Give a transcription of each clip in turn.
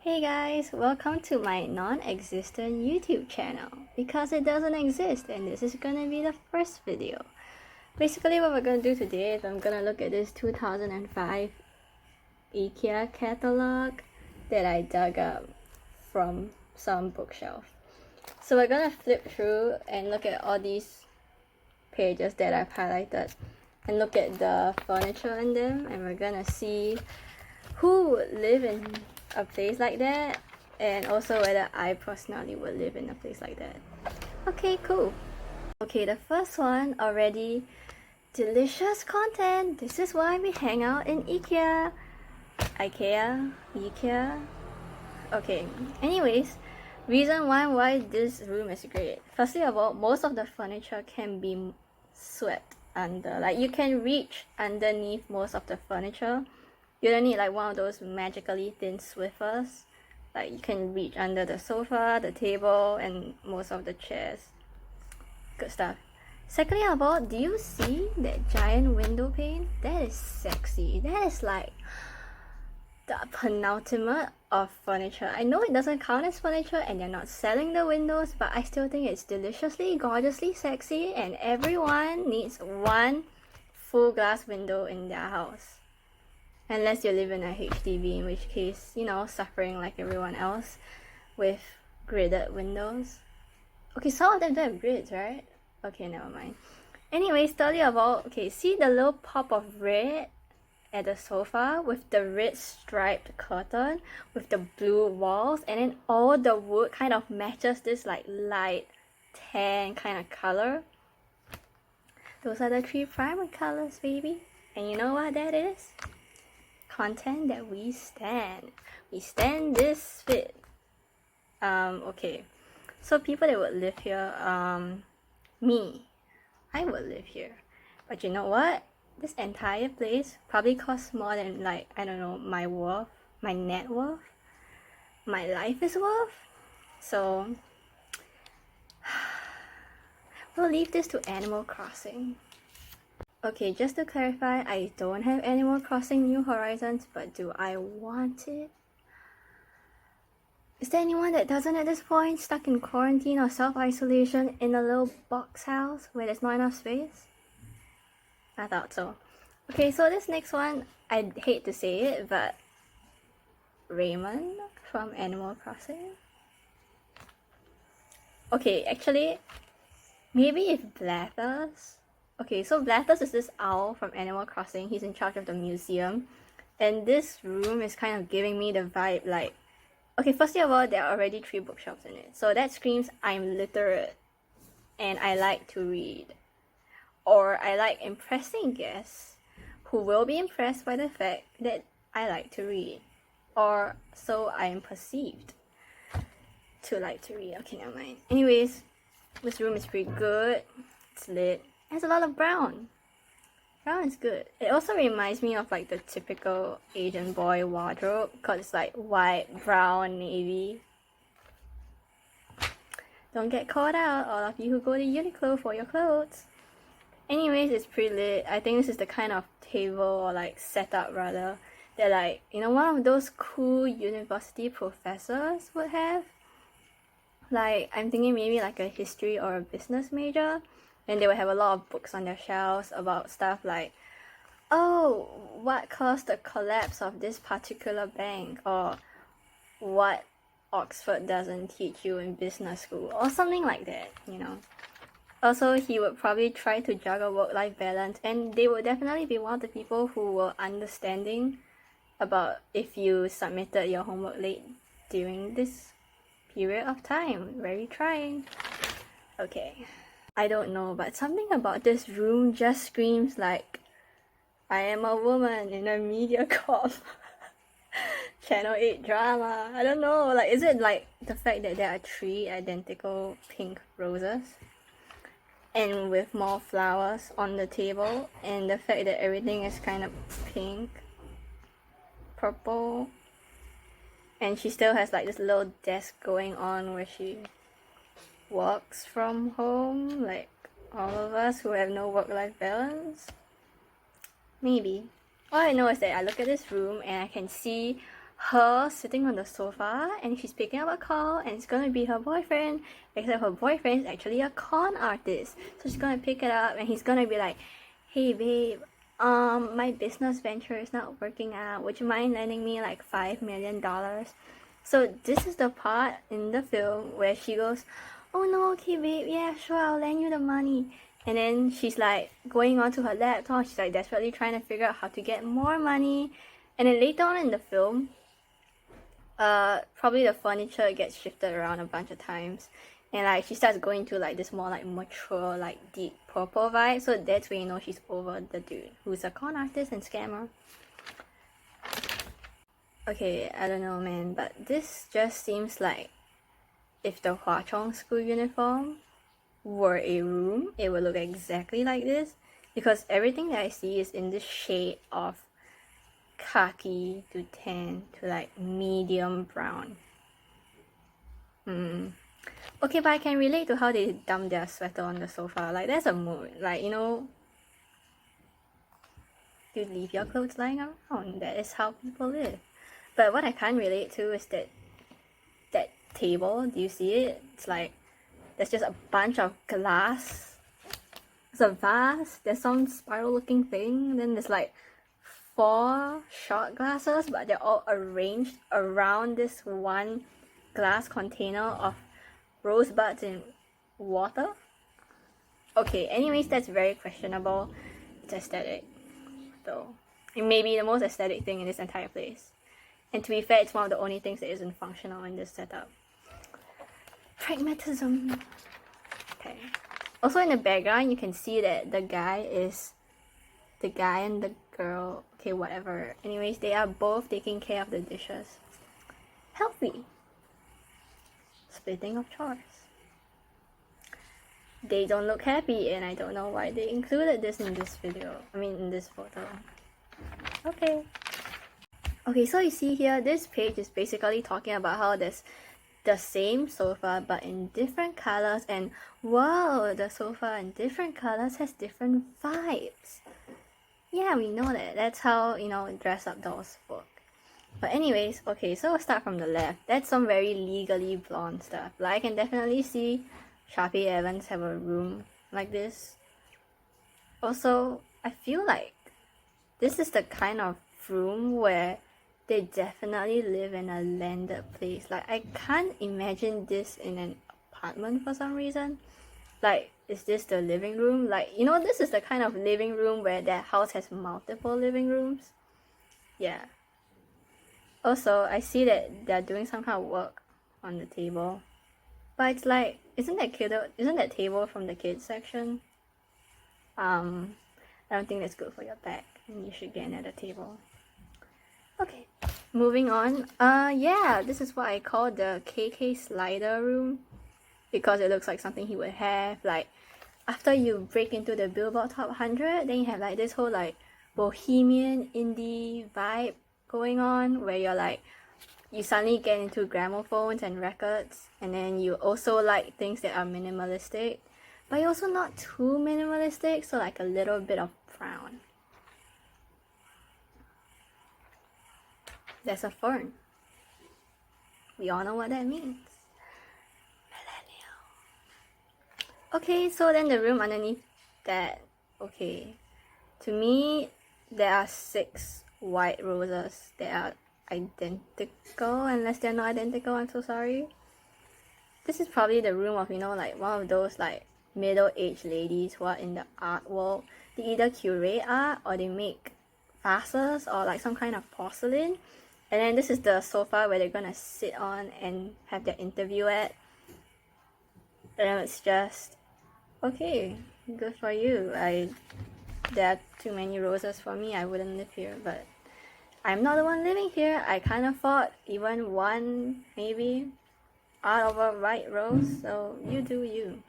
Hey guys, welcome to my non-existent YouTube channel because it doesn't exist and this is gonna be the first video. Basically what we're gonna do today is I'm gonna look at this 2005 Ikea Catalogue that I dug up from some bookshelf. So we're gonna flip through and look at all these pages that I've highlighted and look at the furniture in them, and we're gonna see who would live in a place like that, and also whether I personally would live in a place like that. Okay, cool. Okay, the first one already. Delicious content. This is why we hang out in Ikea. Ikea. Okay, anyways, reason why this room is great. Firstly of all, most of the furniture can be swept under. Like, you can reach underneath most of the furniture. You don't need like one of those magically thin Swiffers. Like, you can reach under the sofa, the table, and most of the chairs. Good stuff. Secondly of all, do you see that giant window pane? That is sexy. That is like the penultimate of furniture. I know it doesn't count as furniture and they're not selling the windows, but I still think it's deliciously, gorgeously sexy, and everyone needs one full glass window in their house. Unless you live in a HDB, in which case, you know, suffering like everyone else with gridded windows. Okay, some of them don't have grids, right? Okay, never mind. Anyways, thirdly of all, okay, see the little pop of red at the sofa with the red striped curtain with the blue walls, and then all the wood kind of matches this like light tan kind of color. Those are the three primer colors, baby. And you know what that is? Content that we stand. We stand this fit. Okay. So people that would live here, me. I would live here. But you know what? This entire place probably costs more than, like, I don't know, my worth, my net worth, my life is worth. So we'll leave this to Animal Crossing. Okay, just to clarify, I don't have Animal Crossing New Horizons, but do I want it? Is there anyone that doesn't at this point, stuck in quarantine or self-isolation in a little box house where there's not enough space? I thought so. Okay, so this next one, I hate to say it, but Raymond from Animal Crossing? Okay, actually, maybe if Blathers. Okay, so Blathers is this owl from Animal Crossing. He's in charge of the museum. And this room is kind of giving me the vibe like... Okay, firstly of all, there are already 3 bookshelves in it. So that screams I'm literate and I like to read. Or I like impressing guests who will be impressed by the fact that I like to read. Or so I am perceived to like to read. Okay, never mind. Anyways, this room is pretty good. It's lit. It has a lot of brown. Brown is good. It also reminds me of like the typical Asian boy wardrobe, because it's like white, brown, navy. Don't get caught out, all of you who go to Uniqlo for your clothes. Anyways, it's pretty lit. I think this is the kind of table, or like setup rather, that like, you know, one of those cool university professors would have. Like, I'm thinking maybe like a history or a business major. And they would have a lot of books on their shelves about stuff like, oh, what caused the collapse of this particular bank, or what Oxford doesn't teach you in business school, or something like that, you know. Also, he would probably try to juggle work-life balance, and they would definitely be one of the people who were understanding about if you submitted your homework late during this period of time. Very trying. Okay. I don't know, but something about this room just screams like, I am a woman in a media corp. Channel 8 drama. I don't know, like, is it like the fact that there are 3 identical pink roses? And with more flowers on the table, and the fact that everything is kind of pink, purple, and she still has like this little desk going on where she works from home, like all of us who have no work-life balance. Maybe. All I know is that I look at this room and I can see her sitting on the sofa and she's picking up a call and it's gonna be her boyfriend, except her boyfriend is actually a con artist. So she's gonna pick it up and he's gonna be like, hey babe, my business venture is not working out. Would you mind lending me like $5 million? So this is the part in the film where she goes, oh no, okay babe, yeah sure, I'll lend you the money. And then she's like going onto her laptop, she's like desperately trying to figure out how to get more money. And then later on in the film, probably the furniture gets shifted around a bunch of times. And like she starts going to like this more like mature, like deep purple vibe. So that's when you know she's over the dude who's a con artist and scammer. Okay, I don't know man, but this just seems like if the Hwa Chong school uniform were a room, it would look exactly like this. Because everything that I see is in this shade of khaki to tan to like medium brown. Okay, but I can relate to how they dump their sweater on the sofa. Like there's a mood, like you know, you leave your clothes lying around. That is how people live. But what I can't relate to is that table. Do you see it? It's like there's just a bunch of glass. There's a vase. There's some spiral looking thing. Then there's like 4 shot glasses, but they're all arranged around this one glass container of rosebuds in water. Okay, anyways, that's very questionable. It's aesthetic, though. It may be the most aesthetic thing in this entire place. And to be fair, it's one of the only things that isn't functional in this setup. Pragmatism. Okay. Also in the background, you can see that the guy and the girl, okay, whatever. Anyways, they are both taking care of the dishes. Healthy. Splitting of chores. They don't look happy and I don't know why they included this in this video. I mean, in this photo. Okay. Okay, so you see here, this page is basically talking about how there's the same sofa but in different colors, and wow, the sofa in different colors has different vibes. Yeah, we know that. That's how, you know, dress up dolls work. But anyways, okay, so we'll start from the left. That's some very legally blonde stuff. Like, I can definitely see Sharpie Evans have a room like this. Also, I feel like this is the kind of room where they definitely live in a landed place. Like, I can't imagine this in an apartment for some reason. Like, is this the living room? Like, you know, this is the kind of living room where that house has multiple living rooms. Yeah. Also, I see that they're doing some kind of work on the table. But it's like, isn't that table from the kids section? I don't think that's good for your back, and you should get another table. Okay, moving on. Yeah, this is what I call the KK slider room, because it looks like something he would have. Like, after you break into the Billboard Top 100, then you have like this whole like bohemian indie vibe going on, where you're like, you suddenly get into gramophones and records, and then you also like things that are minimalistic, but you're also not too minimalistic, so like a little bit of brown. There's a fern. We all know what that means. Millennial. Okay, so then the room underneath that, okay. To me, there are 6 white roses that are identical, unless they're not identical, I'm so sorry. This is probably the room of, you know, like one of those like middle-aged ladies who are in the art world. They either curate art or they make vases or like some kind of porcelain. And then this is the sofa where they're gonna sit on and have their interview at. And it's just, okay, good for you. There are too many roses for me. I wouldn't live here, but I'm not the one living here. I kind of thought even one, maybe, out of a right rose, so you do you.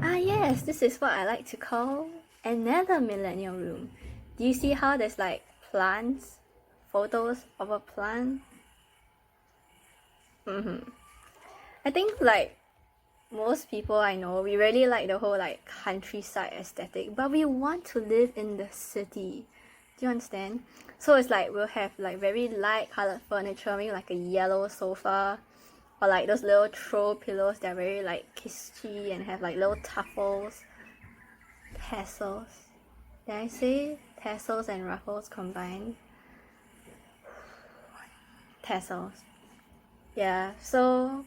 Ah yes, this is what I like to call another millennial room. Do you see how there's like plants? Photos of a plant? I think like most people I know, we really like the whole like countryside aesthetic, but we want to live in the city. Do you understand? So it's like we'll have like very light colored furniture, maybe like a yellow sofa, or like those little throw pillows that are very like kitschy and have like little tuffles, tassels. Did I say tassels and ruffles combined? Tassels. Yeah, so,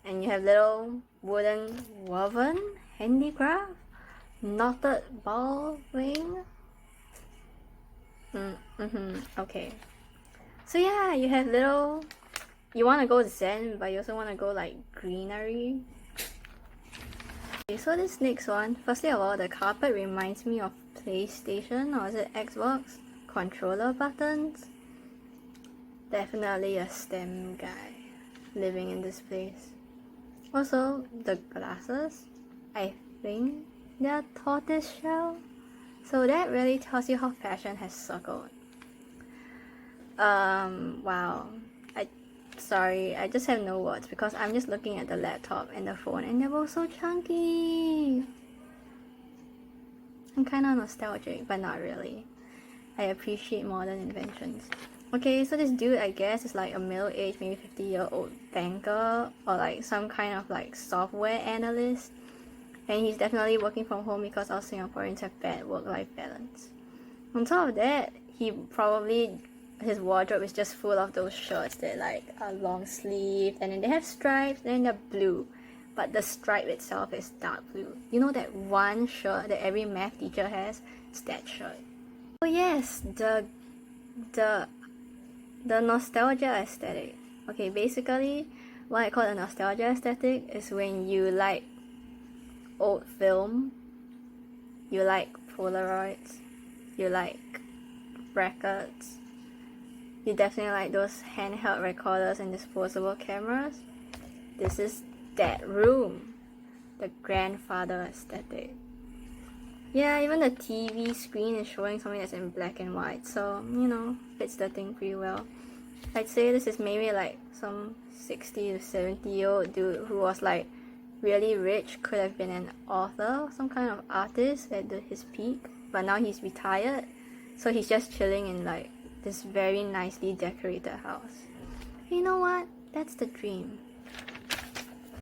and you have little wooden woven handicraft, knotted ball ring. Okay. So yeah, you have little, you want to go zen, but you also want to go like greenery. Okay, so this next one, firstly of all, the carpet reminds me of PlayStation, or is it Xbox? Controller buttons. Definitely a STEM guy living in this place. Also, the glasses, I think they're tortoise shell. So that really tells you how fashion has circled. Wow. Sorry, I just have no words because I'm just looking at the laptop and the phone and they're both so chunky. I'm kind of nostalgic, but not really. I appreciate modern inventions. Okay, so this dude, I guess, is like a middle-aged, maybe 50-year-old banker or like some kind of like software analyst. And he's definitely working from home because all Singaporeans have bad work-life balance. On top of that, his wardrobe is just full of those shirts that like are long sleeved and then they have stripes and then they're blue. But the stripe itself is dark blue. You know that one shirt that every math teacher has? It's that shirt. Oh yes, the nostalgia aesthetic. Okay, basically, what I call the nostalgia aesthetic is when you like old film, you like Polaroids, you like records, you definitely like those handheld recorders and disposable cameras. This is that room, the grandfather aesthetic. Yeah, even the TV screen is showing something that's in black and white, so, you know, fits the thing pretty well. I'd say this is maybe like some 60 to 70-year-old dude who was like really rich, could have been an author, some kind of artist at his peak, but now he's retired, so he's just chilling in like this very nicely decorated house. You know what? That's the dream.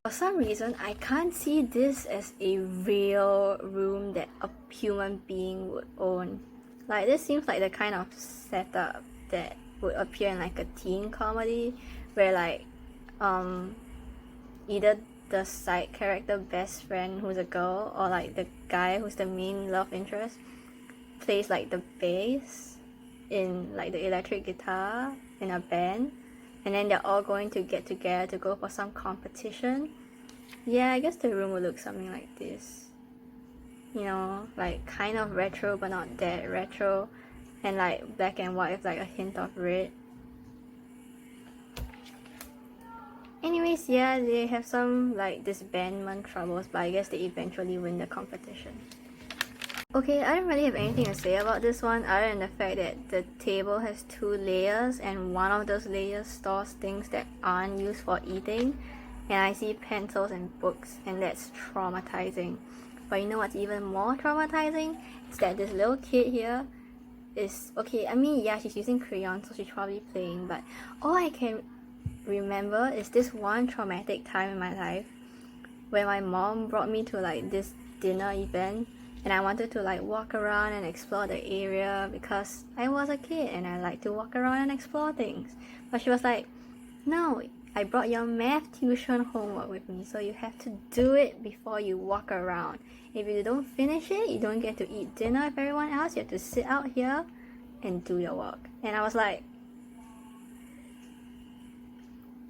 For some reason, I can't see this as a real room that a human being would own. Like, this seems like the kind of setup that would appear in like a teen comedy where like either the side character best friend who's a girl or like the guy who's the main love interest plays like the bass in like the electric guitar in a band, and then they're all going to get together to go for some competition. Yeah, I guess the room would look something like this. You know, like kind of retro but not that retro, and like black and white with like a hint of red. Anyways, yeah, they have some like disbandment troubles, but I guess they eventually win the competition. Okay, I don't really have anything to say about this one other than the fact that the table has 2 layers and one of those layers stores things that aren't used for eating, and I see pencils and books, and that's traumatizing. But you know what's even more traumatizing? It's that this little kid here is, okay, I mean, yeah, she's using crayons, so she's probably playing, but all I can remember is this one traumatic time in my life when my mom brought me to like this dinner event, and I wanted to like walk around and explore the area because I was a kid and I like to walk around and explore things. But she was like, no, I brought your math tuition homework with me, so you have to do it before you walk around. If you don't finish it, you don't get to eat dinner with everyone else. You have to sit out here and do your work. And I was like,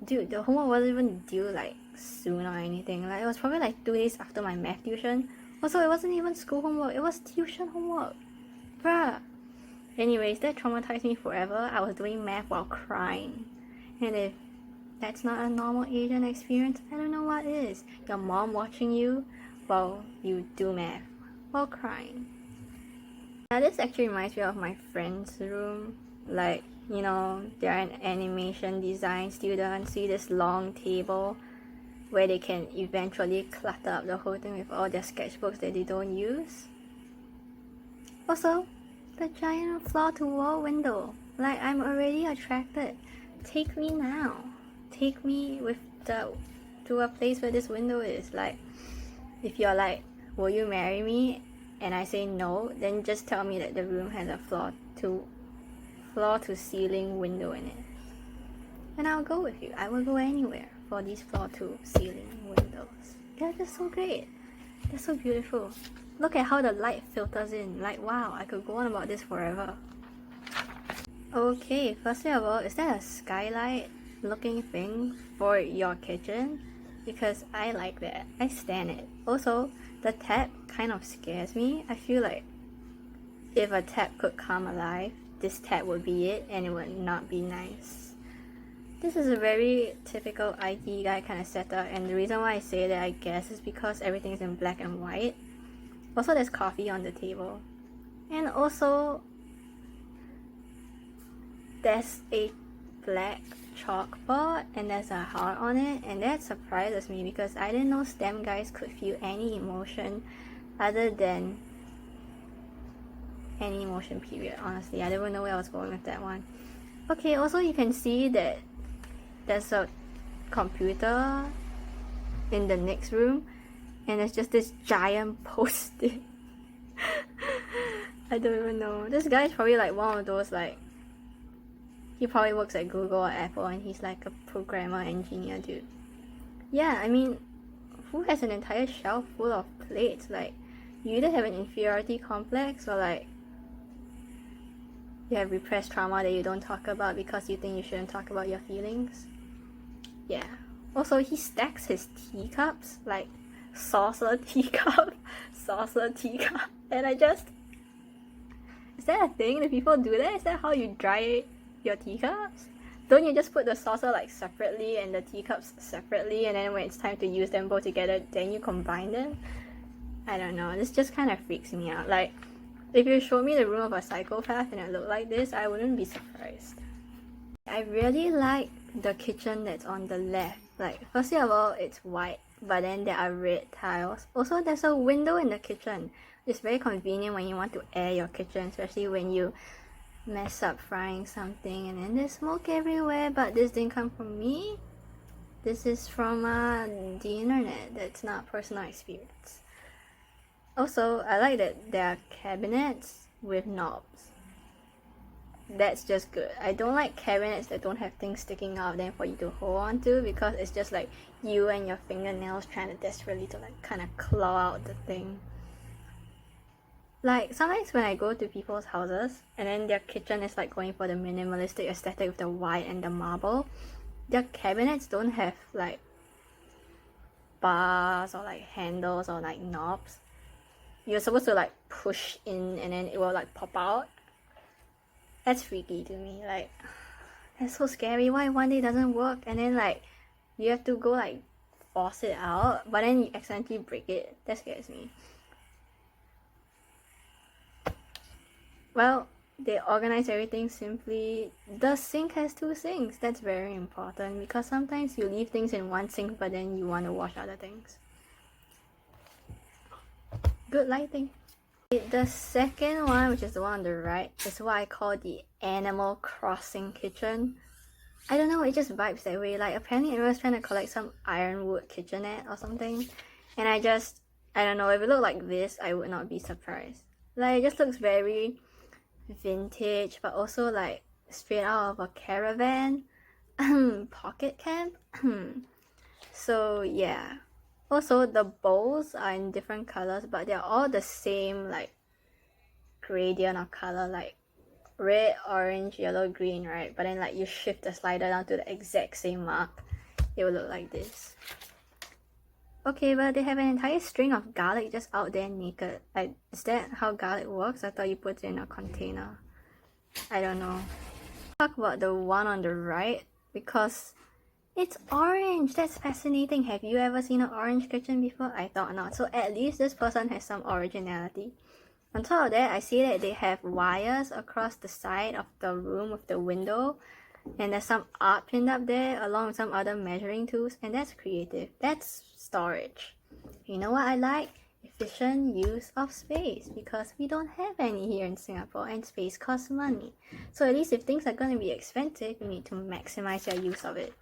dude, the homework wasn't even due like soon or anything. Like, it was probably like 2 days after my math tuition. Also, it wasn't even school homework, it was tuition homework. Bruh. Anyways, that traumatized me forever. I was doing math while crying. And if that's not a normal Asian experience, I don't know what is. Your mom watching you while you do math while crying. Now, this actually reminds me of my friend's room. Like, you know, they're an animation design student, see this long table where they can eventually clutter up the whole thing with all their sketchbooks that they don't use. Also, the giant floor-to-wall window. Like, I'm already attracted. Take me now. Take me to a place where this window is. Like, if you're like, will you marry me? And I say no, then just tell me that the room has a floor-to-ceiling window in it. And I'll go with you. I will go anywhere for these floor-to-ceiling windows. They're just so great. They're so beautiful. Look at how the light filters in. Like, wow, I could go on about this forever. Okay, firstly of all, is that a skylight looking thing for your kitchen? Because I like that. I stand it. Also, the tap kind of scares me. I feel like if a tap could come alive, this tap would be it and it would not be nice. This is a very typical IT guy kind of setup, and the reason why I say that, I guess, is because everything's in black and white. Also, there's coffee on the table. And also, there's a black chalkboard and there's a heart on it, and that surprises me because I didn't know STEM guys could feel any emotion other than any emotion, period. Honestly, I didn't know where I was going with that one. Okay, also you can see that there's a computer in the next room and there's just this giant post-it. I don't even know. This guy is probably like one of those, like, he probably works at Google or Apple and he's like a programmer engineer dude. Yeah, I mean, who has an entire shelf full of plates? Like, you either have an inferiority complex or like you have repressed trauma that you don't talk about because you think you shouldn't talk about your feelings. Yeah. Also, he stacks his teacups, like saucer teacup, and I just... Is that a thing? Do people do that? Is that how you dry your teacups? Don't you just put the saucer like separately and the teacups separately, and then when it's time to use them both together, then you combine them? I don't know. This just kind of freaks me out. Like, if you showed me the room of a psychopath and it looked like this, I wouldn't be surprised. I really like the kitchen that's on the left. Like, firstly of all, it's white, but then there are red tiles. Also, there's a window in the kitchen. It's very convenient when you want to air your kitchen, especially when you mess up frying something and then there's smoke everywhere. But this didn't come from me. This is from the internet. That's not personal experience. Also, I like that there are cabinets with knobs. That's just good. I don't like cabinets that don't have things sticking out then for you to hold on to, because it's just like you and your fingernails trying to desperately to like kind of claw out the thing. Like, sometimes when I go to people's houses and then their kitchen is like going for the minimalistic aesthetic with the white and the marble, their cabinets don't have like bars or like handles or like knobs. You're supposed to like push in and then it will like pop out. That's freaky to me. Like, that's so scary. Why one day doesn't work and then like you have to go like force it out, but then you accidentally break it? That scares me. Well, they organize everything simply. The sink has two sinks. That's very important because sometimes you leave things in one sink but then you want to wash other things. Good lighting. The second one, which is the one on the right, is what I call the Animal Crossing kitchen. I don't know, it just vibes that way. Like, apparently everyone's trying to collect some ironwood kitchenette or something, and I don't know, if it looked like this, I would not be surprised. Like, it just looks very vintage, but also like straight out of a caravan pocket camp. So yeah. Also, the bowls are in different colors, but they're all the same like gradient of color, like red, orange, yellow, green, right? But then like you shift the slider down to the exact same mark, it will look like this. Okay, but they have an entire string of garlic just out there naked. Like, is that how garlic works? I thought you put it in a container. I don't know. Talk about the one on the right because it's orange. That's fascinating. Have you ever seen an orange kitchen before? I thought not. So at least this person has some originality. On top of that, I see that they have wires across the side of the room with the window. And there's some art pinned up there along with some other measuring tools. And that's creative. That's storage. You know what I like? efficient use of space, because we don't have any here in Singapore and space costs money. So at least if things are going to be expensive, we need to maximize your use of it.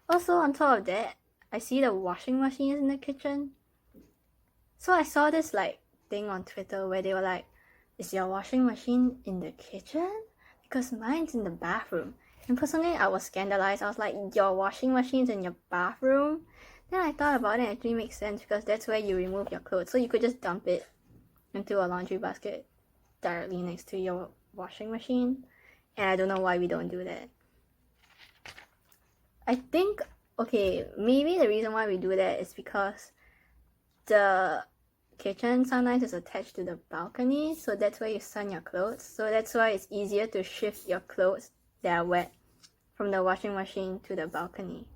Also, on top of that, I see the washing machine is in the kitchen. So I saw this like thing on Twitter where they were like, is your washing machine in the kitchen? Because mine's in the bathroom. And personally, I was scandalized. I was like, your washing machine's in your bathroom? Then I thought about it, and it actually makes sense because that's where you remove your clothes. So you could just dump it into a laundry basket directly next to your washing machine. And I don't know why we don't do that. I think, okay, maybe the reason why we do that is because the kitchen sometimes is attached to the balcony, so that's where you sun your clothes. So that's why it's easier to shift your clothes that are wet from the washing machine to the balcony.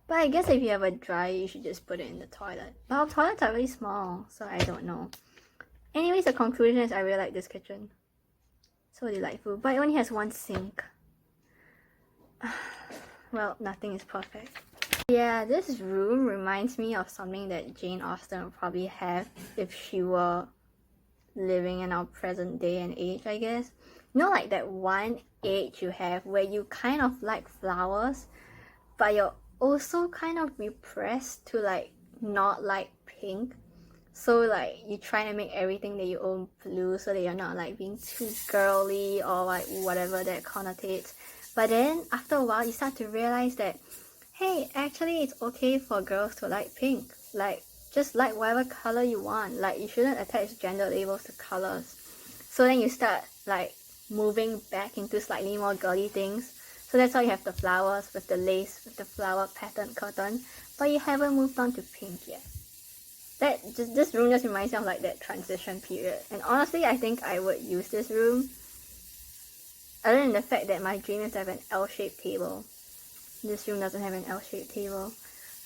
But I guess if you have a dryer, you should just put it in the toilet. But our toilets are really small, so I don't know. Anyways, the conclusion is I really like this kitchen. So delightful. But it only has one sink. Well, nothing is perfect. Yeah, this room reminds me of something that Jane Austen would probably have if she were living in our present day and age, I guess. You know, like that one age you have where you kind of like flowers, but you're also kind of repressed to like not like pink. So like you try to make everything that you own blue so that you're not like being too girly or like whatever that connotates. But then after a while you start to realize that, hey, actually it's okay for girls to like pink. Like just like whatever color you want. Like you shouldn't attach gender labels to colors. So then you start like moving back into slightly more girly things. So that's why you have the flowers with the lace with the flower pattern curtain, but you haven't moved on to pink yet. This room just reminds me of like that transition period. And honestly, I think I would use this room, other than the fact that my dream is to have an L-shaped table. This room doesn't have an L-shaped table.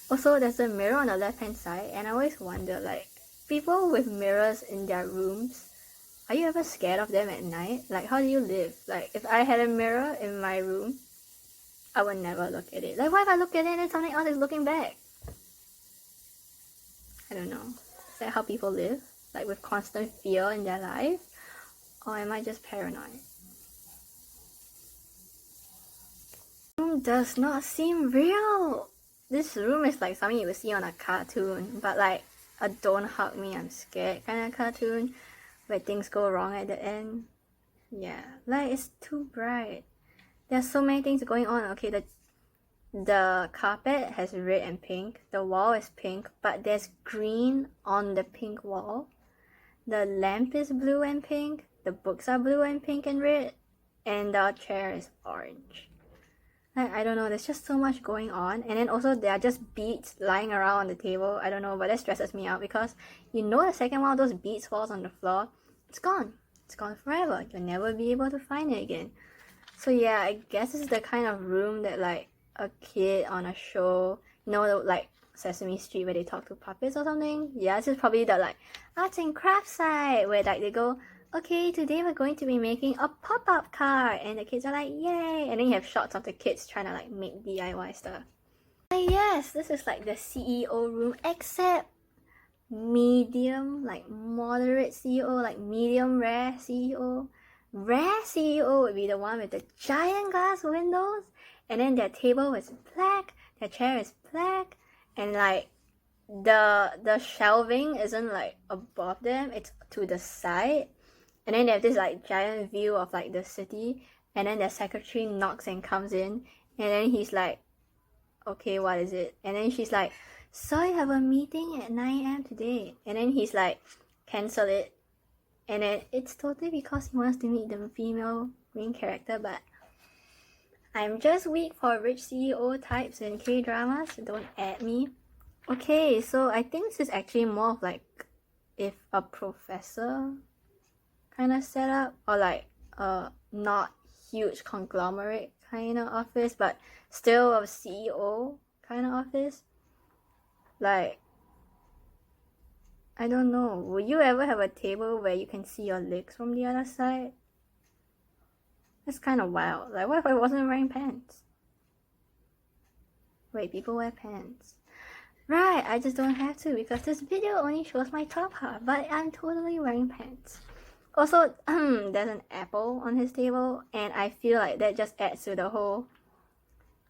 Also, there's a mirror on the left-hand side, and I always wonder, like, people with mirrors in their rooms, are you ever scared of them at night? Like, how do you live? Like, if I had a mirror in my room, I would never look at it. Like, what if I look at it and something else is looking back? I don't know. Is that how people live? Like, with constant fear in their life? Or am I just paranoid? Room does not seem real. This room is like something you would see on a cartoon, but like a don't hug me, I'm scared kind of cartoon where things go wrong at the end. Yeah, like it's too bright. There's so many things going on. Okay, the carpet has red and pink. The wall is pink, but there's green on the pink wall. The lamp is blue and pink. The books are blue and pink and red. And the chair is orange. I don't know, there's just so much going on. And then also there are just beads lying around on the table. I don't know, but that stresses me out because you know the second one of those beads falls on the floor, it's gone. It's gone forever. You'll never be able to find it again. So yeah, I guess it's the kind of room that like a kid on a show, you know, like Sesame Street where they talk to puppets or something. Yeah, this is probably the like arts and crafts side where like they go, okay, today we're going to be making a pop-up car, and the kids are like, yay, and then you have shots of the kids trying to like make DIY stuff. And yes, this is like the CEO room, except medium, like moderate CEO, like medium rare CEO. Rare CEO would be the one with the giant glass windows, and then their table is black, their chair is black, and like the shelving isn't like above them, it's to the side. And then they have this like giant view of like the city, and then their secretary knocks and comes in, and then he's like, okay, what is it? And then she's like, so you have a meeting at 9 AM today. And then he's like, cancel it. And then it's totally because he wants to meet the female main character, but I'm just weak for rich CEO types in K-dramas, don't add me. Okay, so I think this is actually more of like if a professor kind of setup, or like a not huge conglomerate kind of office, but still a CEO kind of office. Like, I don't know, would you ever have a table where you can see your legs from the other side? That's kind of wild. Like, what if I wasn't wearing pants? Wait, people wear pants. Right, I just don't have to because this video only shows my top half, but I'm totally wearing pants. Also, there's an apple on his table, and I feel like that just adds to the whole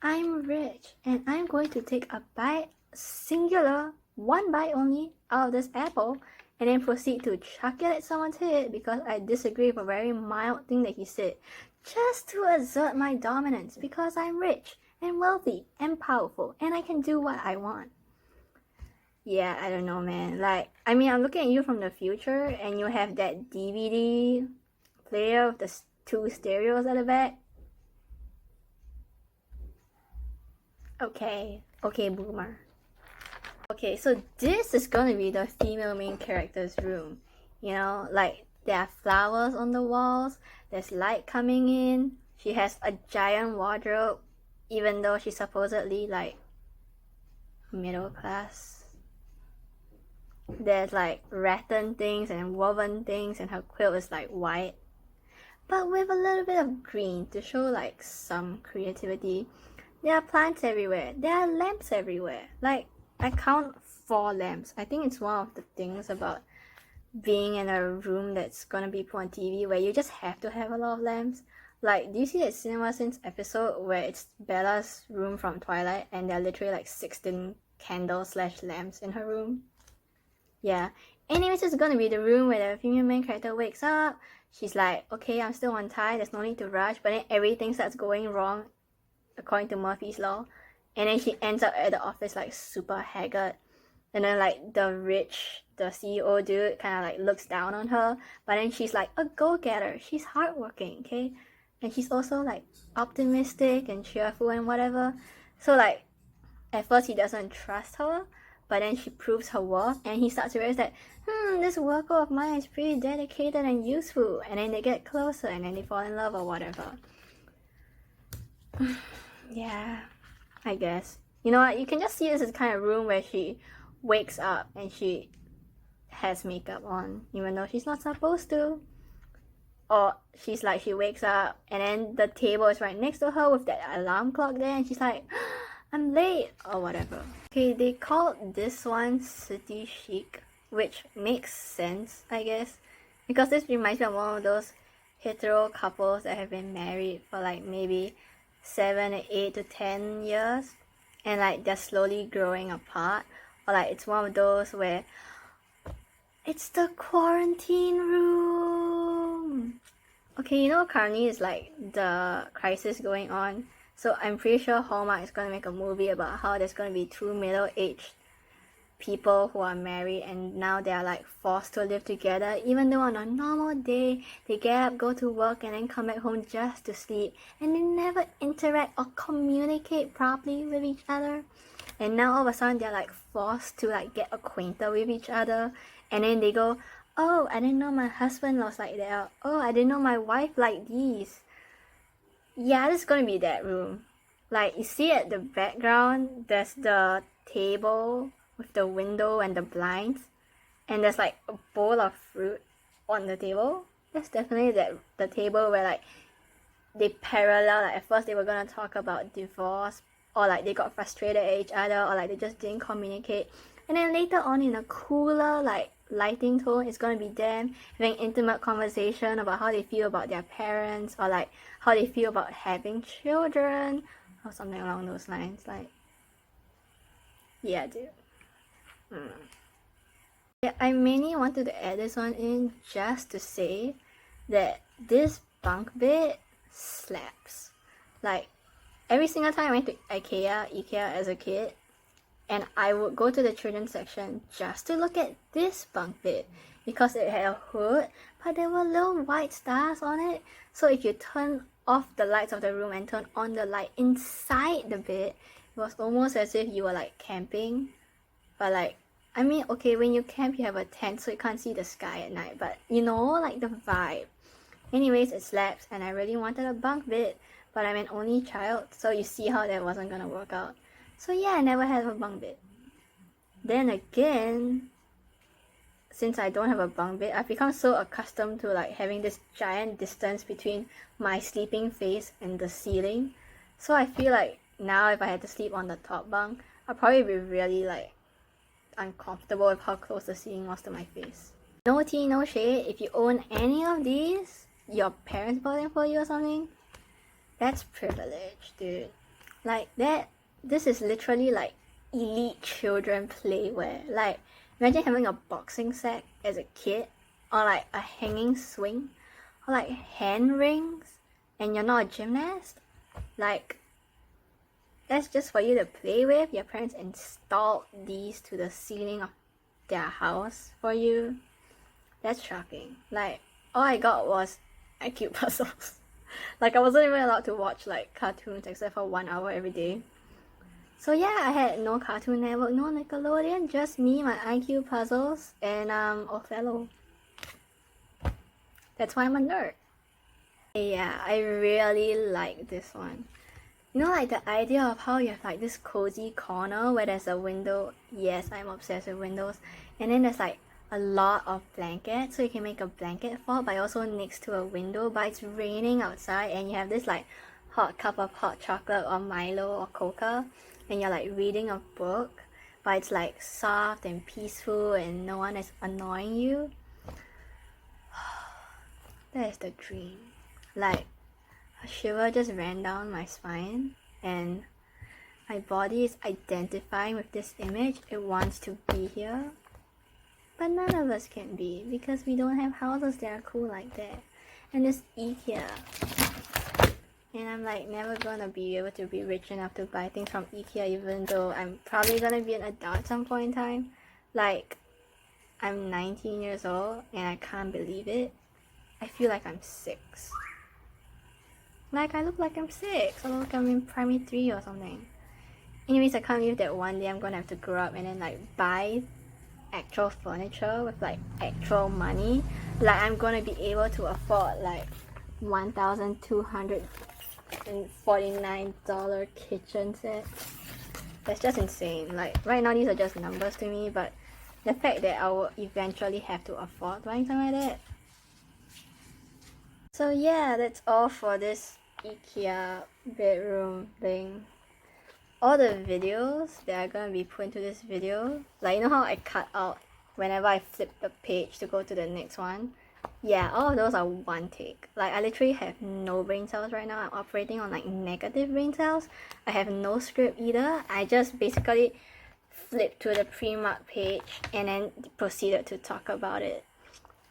I'm rich, and I'm going to take a bite, singular, one bite only, out of this apple, and then proceed to chuck it at someone's head because I disagree with a very mild thing that he said, just to assert my dominance because I'm rich and wealthy and powerful, and I can do what I want. Yeah, I don't know, man. Like, I mean, I'm looking at you from the future, and you have that DVD player with the two stereos at the back. Okay, boomer. Okay, so this is gonna be the female main character's room. You know, like, there are flowers on the walls, there's light coming in, she has a giant wardrobe, even though she's supposedly, like, middle class. There's like rattan things and woven things, and her quilt is like white, but with a little bit of green to show like some creativity. There are plants everywhere. There are lamps everywhere. Like, I count 4 lamps. I think it's one of the things about being in a room that's gonna be put on TV where you just have to have a lot of lamps. Like, do you see that CinemaSins episode where it's Bella's room from Twilight and there are literally like 16 candles / lamps in her room? Yeah. Anyways, it's gonna be the room where the female main character wakes up. She's like, okay, I'm still on time, there's no need to rush, but then everything starts going wrong according to Murphy's Law. And then she ends up at the office like super haggard. And then like the CEO dude kind of like looks down on her. But then she's like a go-getter. She's hardworking, okay? And she's also like optimistic and cheerful and whatever. So like, at first he doesn't trust her. But then she proves her worth, and he starts to realize that, this worker of mine is pretty dedicated and useful. And then they get closer, and then they fall in love or whatever. Yeah, I guess. You know what? You can just see this as kind of room where she wakes up and she has makeup on, even though she's not supposed to. Or she's like, she wakes up, and then the table is right next to her with that alarm clock there, and she's like, I'm late, or whatever. Okay, they called this one City Chic, which makes sense, I guess, because this reminds me of one of those hetero couples that have been married for like maybe 7, 8 to 10 years, and like they're slowly growing apart, or like it's one of those where it's the quarantine room. Okay, you know currently is like the crisis going on. So I'm pretty sure Hallmark is going to make a movie about how there's going to be 2 middle-aged people who are married and now they are like forced to live together, even though on a normal day they get up, go to work, and then come back home just to sleep, and they never interact or communicate properly with each other. And now all of a sudden they're like forced to like get acquainted with each other, and then they go, oh, I didn't know my husband was like that. Oh, I didn't know my wife liked these. Yeah, this is gonna be that room. Like, you see at the background, there's the table with the window and the blinds, and there's like a bowl of fruit on the table. That's definitely the table where like they parallel, like at first they were gonna talk about divorce, or like they got frustrated at each other, or like they just didn't communicate, and then later on in a cooler like lighting tone, it's gonna be them having intimate conversation about how they feel about their parents, or like how they feel about having children, or something along those lines. Like, yeah, dude. Yeah, I mainly wanted to add this one in just to say that this bunk bed slaps. Like, every single time I went to Ikea as a kid, and I would go to the children's section just to look at this bunk bed because it had a hood, but there were little white stars on it. So if you turn off the lights of the room and turn on the light inside the bed, it was almost as if you were like camping. But like, I mean, okay, when you camp you have a tent so you can't see the sky at night, but you know, like the vibe. Anyways, it slaps, and I really wanted a bunk bed, but I'm an only child, so you see how that wasn't gonna work out. So yeah, I never had a bunk bed. Then again, since I don't have a bunk bed, I've become so accustomed to like having this giant distance between my sleeping face and the ceiling. So I feel like now if I had to sleep on the top bunk, I'd probably be really like uncomfortable with how close the ceiling was to my face. No tea, no shade. If you own any of these, your parents bought them for you or something, that's privilege, dude. Like that, this is literally like elite children playwear. Like, imagine having a boxing set as a kid, or like a hanging swing, or like hand rings, and you're not a gymnast. Like, that's just for you to play with. Your parents installed these to the ceiling of their house for you. That's shocking. Like, all I got was IQ puzzles. Like, I wasn't even allowed to watch like cartoons except for 1 hour every day. So yeah, I had no Cartoon Network, no Nickelodeon, just me, my IQ puzzles, and Othello. That's why I'm a nerd. Yeah, I really like this one. You know, like the idea of how you have like this cozy corner where there's a window. Yes, I'm obsessed with windows. And then there's like a lot of blankets, so you can make a blanket fort, but also next to a window. But it's raining outside, and you have this like hot cup of hot chocolate or Milo or Coca, and you're like reading a book, but it's like soft and peaceful, and no one is annoying you. That is the dream. Like, a shiver just ran down my spine, and my body is identifying with this image. It wants to be here, but none of us can be because we don't have houses that are cool like that. And it's Ikea, and I'm like never gonna be able to be rich enough to buy things from Ikea, even though I'm probably gonna be an adult at some point in time. Like, I'm 19 years old and I can't believe it. I feel like I'm 6. Like, I look like I'm 6. I look like I'm in primary 3 or something. Anyways, I can't believe that one day I'm gonna have to grow up and then like buy actual furniture with like actual money. Like, I'm gonna be able to afford like $1,249 kitchen set. That's just insane. Like, right now these are just numbers to me, but the fact that I will eventually have to afford buying something like that. So yeah, that's all for this Ikea bedroom thing. All the videos that are gonna be put into this video, like, you know how I cut out whenever I flip the page to go to the next one? Yeah, all of those are one take. Like, I literally have no brain cells right now. I'm operating on like negative brain cells. I have no script either. I just basically flipped to the pre-marked page and then proceeded to talk about it.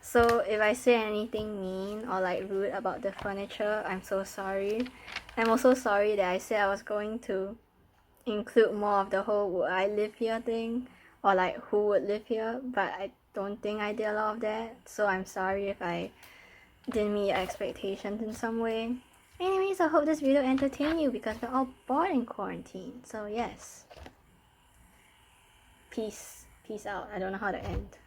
So if I say anything mean or like rude about the furniture, I'm so sorry. I'm also sorry that I said I was going to include more of the whole would I live here thing, or like who would live here, but I don't think I did a lot of that. So I'm sorry if I didn't meet your expectations in some way. Anyways, I hope this video entertained you because we're all bored in quarantine. So yes. Peace out. I don't know how to end.